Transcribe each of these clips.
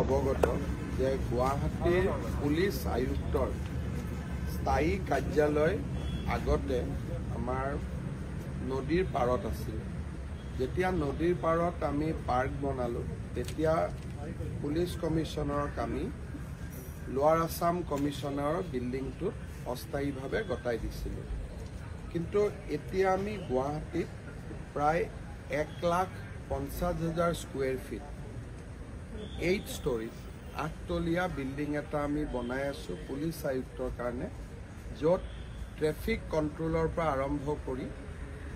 অৱগত যে গুৱাহাটীৰ পুলিচ আয়ুক্তৰ স্থায়ী কাৰ্যালয় আগতে আমাৰ নদীৰ পাৰত আছিল। যেতিয়া নদীৰ পাৰত আমি পাৰ্ক বনালোঁ তেতিয়া পুলিচ কমিশ্যনাৰক আমি লোৱাৰ আছাম কমিশ্যনাৰৰ বিল্ডিংটোত অস্থায়ীভাৱে গতাই দিছিলোঁ। কিন্তু এতিয়া আমি গুৱাহাটীত প্ৰায় 1,50,000 স্কুৱেৰ ফিট 8 ষ্টৰীজ 8তলীয়া বিল্ডিং এটা আমি বনাই আছোঁ পুলিচ আয়ুক্তৰ কাৰণে, য'ত ট্ৰেফিক কণ্ট্ৰলৰ পৰা আৰম্ভ কৰি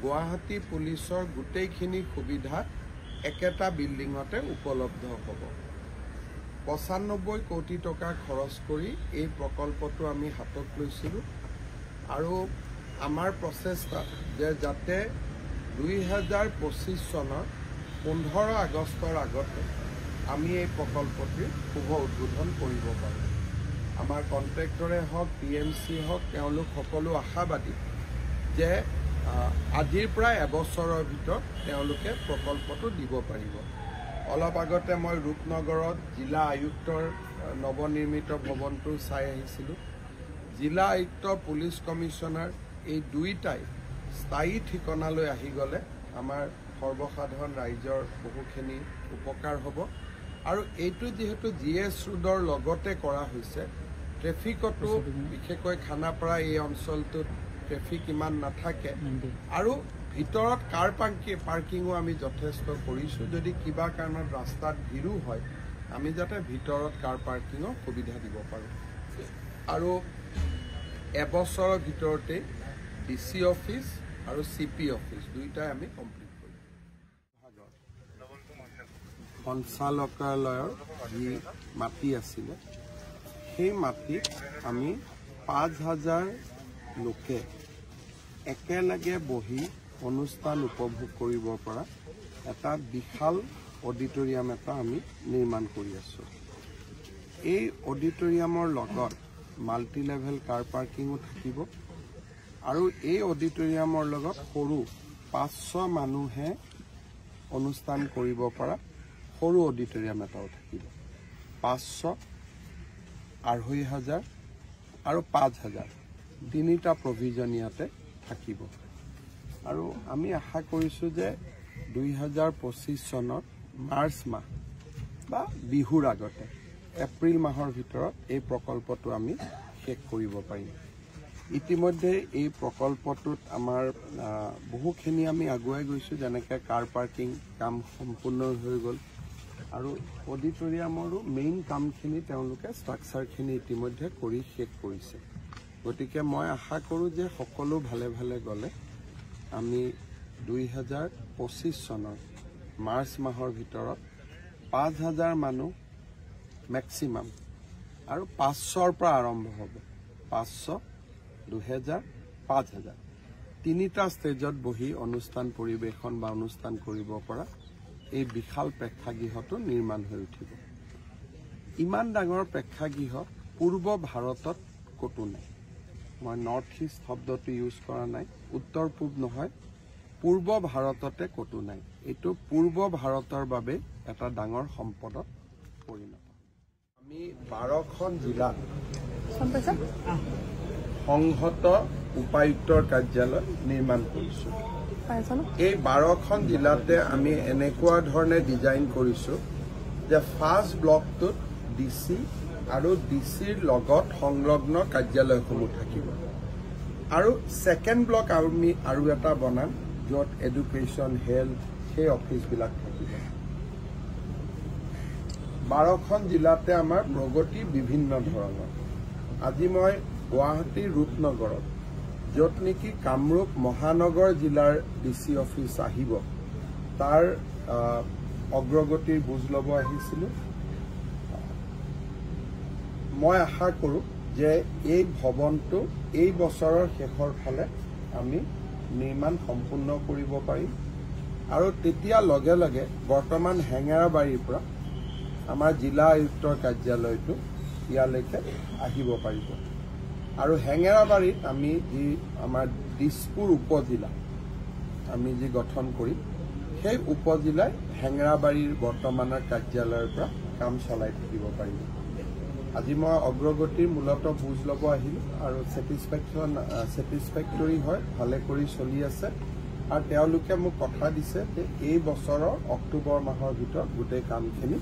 গুৱাহাটী পুলিচৰ গোটেইখিনি সুবিধা একেটা বিল্ডিঙতে উপলব্ধ হ'ব। 95 কোটি টকা খৰচ কৰি এই প্ৰকল্পটো আমি হাতত লৈছিলোঁ আৰু আমাৰ প্ৰচেষ্টা যে যাতে 2025 চনৰ 15 আগষ্টৰ আগতে আমি এই প্ৰকল্পটিৰ শুভ উদ্বোধন কৰিব পাৰোঁ। আমাৰ কণ্ট্ৰেক্টৰে হওক PMC হওক তেওঁলোক সকলো আশাবাদী যে আজিৰ প্ৰায় এবছৰৰ ভিতৰত তেওঁলোকে প্ৰকল্পটো দিব পাৰিব। অলপ আগতে মই ৰূপনগৰত জিলা আয়ুক্তৰ নৱনিৰ্মিত ভৱনটো চাই আহিছিলোঁ। জিলা আয়ুক্ত পুলিচ কমিশ্যনাৰ এই দুইটাই স্থায়ী ঠিকনালৈ আহি গ'লে আমাৰ সৰ্বসাধাৰণ ৰাইজৰ বহুখিনি উপকাৰ হ'ব। আৰু এইটো যিহেতু GS ৰোডৰ লগতে কৰা হৈছে, ট্ৰেফিকতো বিশেষকৈ খানাপাৰা এই অঞ্চলটোত ট্ৰেফিক ইমান নাথাকে আৰু ভিতৰত কাৰ পাৰ্কিঙো আমি যথেষ্ট কৰিছোঁ। যদি কিবা কাৰণত ৰাস্তাত ভিৰো হয় আমি যাতে ভিতৰত কাৰ পাৰ্কিঙৰ সুবিধা দিব পাৰোঁ। আৰু এবছৰৰ ভিতৰতে DC অফিচ আৰু CP অফিচ দুইটাই আমি কমপ্লিট কৰিম। সঞ্চালকালয়ৰ যি মাটি আছিলে সেই মাটিত আমি 5,000 লোকে একেলগে বহি অনুষ্ঠান উপভোগ কৰিব পৰা এটা বিশাল অডিটৰিয়াম এটা আমি নিৰ্মাণ কৰি আছোঁ। এই অডিটৰিয়ামৰ লগত মাল্টি লেভেল কাৰ পাৰ্কিঙো থাকিব আৰু এই অডিটৰিয়ামৰ লগত সৰু 500 মানুহে অনুষ্ঠান কৰিব পৰা সৰু অডিটৰিয়াম এটাও থাকিব। 500, 2,500 আৰু 5,000 তিনিটা প্ৰভিজন ইয়াতে থাকিব। আৰু আমি আশা কৰিছোঁ যে 2025 চনৰ মাৰ্চ মাহ বা বিহুৰ আগতে এপ্ৰিল মাহৰ ভিতৰত এই প্ৰকল্পটো আমি শেষ কৰিব পাৰিম। ইতিমধ্যে এই প্ৰকল্পটোত আমাৰ বহুখিনি আমি আগুৱাই গৈছোঁ, যেনেকৈ কাৰ পাৰ্কিং কাম সম্পূৰ্ণ হৈ গ'ল আৰু অডিটৰিয়ামৰো মেইন কামখিনি তেওঁলোকে ষ্ট্ৰাকচাৰখিনি ইতিমধ্যে কৰি শেষ কৰিছে। গতিকে মই আশা কৰোঁ যে সকলো ভালে ভালে গ'লে আমি 2025 চনৰ মাৰ্চ মাহৰ ভিতৰত 5,000 মানুহ মেক্সিমাম আৰু 500ৰ পৰা আৰম্ভ হ'ব। 500, 2,000, 5,000 তিনিটা ষ্টেজত বহি অনুষ্ঠান পৰিৱেশন বা অনুষ্ঠান কৰিব পৰা এই বিশাল প্ৰেক্ষাগৃহটো নিৰ্মাণ হৈ উঠিব। ইমান ডাঙৰ প্ৰেক্ষাগৃহ পূৰ্ব ভাৰতত ক'তো নাই। মই নৰ্থ ইষ্ট শব্দটো ইউজ কৰা নাই, উত্তৰ পূব নহয়, পূৰ্ব ভাৰততে ক'তো নাই। এইটো পূৰ্ব ভাৰতৰ বাবে এটা ডাঙৰ সম্পদত পৰিণত। আমি 12খন জিলাত সংহত উপায়ুক্তৰ কাৰ্যালয় নিৰ্মাণ কৰিছোঁ। এই 12খন জিলাতে আমি এনেকুৱা ধৰণে ডিজাইন কৰিছোঁ যে ফাৰ্ষ্ট ব্লকটোত DC আৰু DCৰ লগত সংলগ্ন কাৰ্যালয়সমূহ থাকিব আৰু ছেকেণ্ড ব্লক আমি আৰু এটা বনাম য'ত এডুকেশ্যন, হেল্থ সেই অফিচবিলাক থাকিব। 12খন জিলাতে আমাৰ প্ৰগতি বিভিন্ন ধৰণৰ। আজি মই গুৱাহাটীৰ ৰূপনগৰত য'ত নেকি কামৰূপ মহানগৰ জিলাৰ DC অফিচ আহিব তাৰ অগ্ৰগতিৰ বুজ ল'ব আহিছিলোঁ। মই আশা কৰোঁ যে এই ভৱনটো এই বছৰৰ শেষৰ ফালে আমি নিৰ্মাণ সম্পূৰ্ণ কৰিব পাৰিম আৰু তেতিয়া লগে লগে বৰ্তমান হেঙেৰাবাৰীৰ পৰা আমাৰ জিলা আয়ুক্তৰ কাৰ্যালয়টো ইয়ালৈকে আহিব পাৰিব। আৰু হেঙেৰাবাৰীত আমি যি আমাৰ দিছপুৰ উপজিলা আমি যি গঠন কৰিম সেই উপজিলাই হেঙেৰাবাৰীৰ বৰ্তমানৰ কাৰ্যালয়ৰ পৰা কাম চলাই থাকিব পাৰিব আজি মই অগ্ৰগতিৰ মূলত বুজ ল'ব আহিলোঁ আৰু ছেটিছফেক্টৰী হয় ভালে কৰি চলি আছে আৰু তেওঁলোকে মোক কথা দিছে যে এই বছৰৰ অক্টোবৰ মাহৰ ভিতৰত গোটেই কামখিনি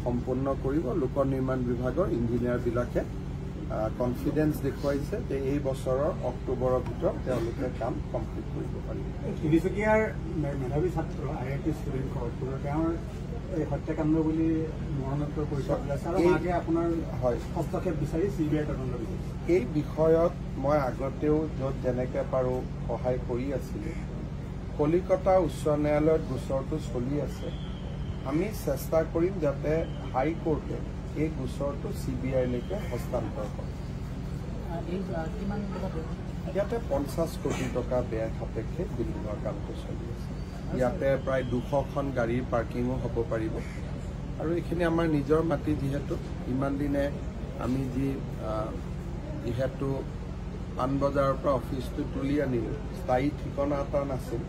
সম্পূৰ্ণ কৰিব লোক নিৰ্মাণ বিভাগৰ ইঞ্জিনিয়াৰবিলাকে কনফিডেন্স দেখুৱাইছে যে এই বছৰৰ অক্টোবৰৰ ভিতৰত তেওঁলোকে কাম কমপ্লিট কৰিব পাৰিব তিনিচুকীয়াৰ মেধাৱী ছাত্ৰ IIT ষ্টুডেণ্ট খৰগপুৰৰ তেওঁৰ এই হত্যাকাণ্ড বুলি মৰণোত্তৰ পৰিচয় পেলাইছে আৰু মাকে আপোনাৰ হস্তক্ষেপ বিচাৰি CBI তদন্ত বিচাৰিছে এই বিষয়ত মই আগতেও য'ত যেনেকৈ পাৰোঁ সহায় কৰি আছিলোঁ কলিকতা উচ্চ ন্যায়ালয়ত গোচৰটো চলি আছে আমি চেষ্টা কৰিম যাতে হাইকোৰ্টে এই গোচৰটো CBI-লৈকে হস্তান্তৰ কৰে ইয়াতে 50 কোটি টকা ব্যয় সাপেক্ষে বিল্ডিঙৰ কামটো চলি আছে ইয়াতে প্ৰায় 200খন গাড়ীৰ পাৰ্কিঙো হ'ব পাৰিব আৰু এইখিনি আমাৰ নিজৰ মাটি যিহেতু ইমান দিনে আমি যিহেতু পাণবজাৰৰ পৰা অফিচটো তুলি আনিলোঁ স্থায়ী ঠিকনা এটা নাছিল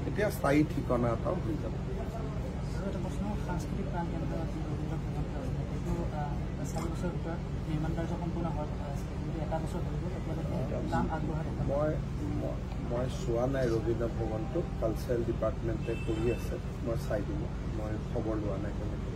এতিয়া স্থায়ী ঠিকনা এটাও হৈ যাব মই চোৱা নাই ৰবীন্দ্ৰ ভৱনটো কালচাৰেল ডিপাৰ্টমেণ্টে কৰি আছে মই চাই দিলোঁ মই খবৰ লোৱা নাই তেনেকৈ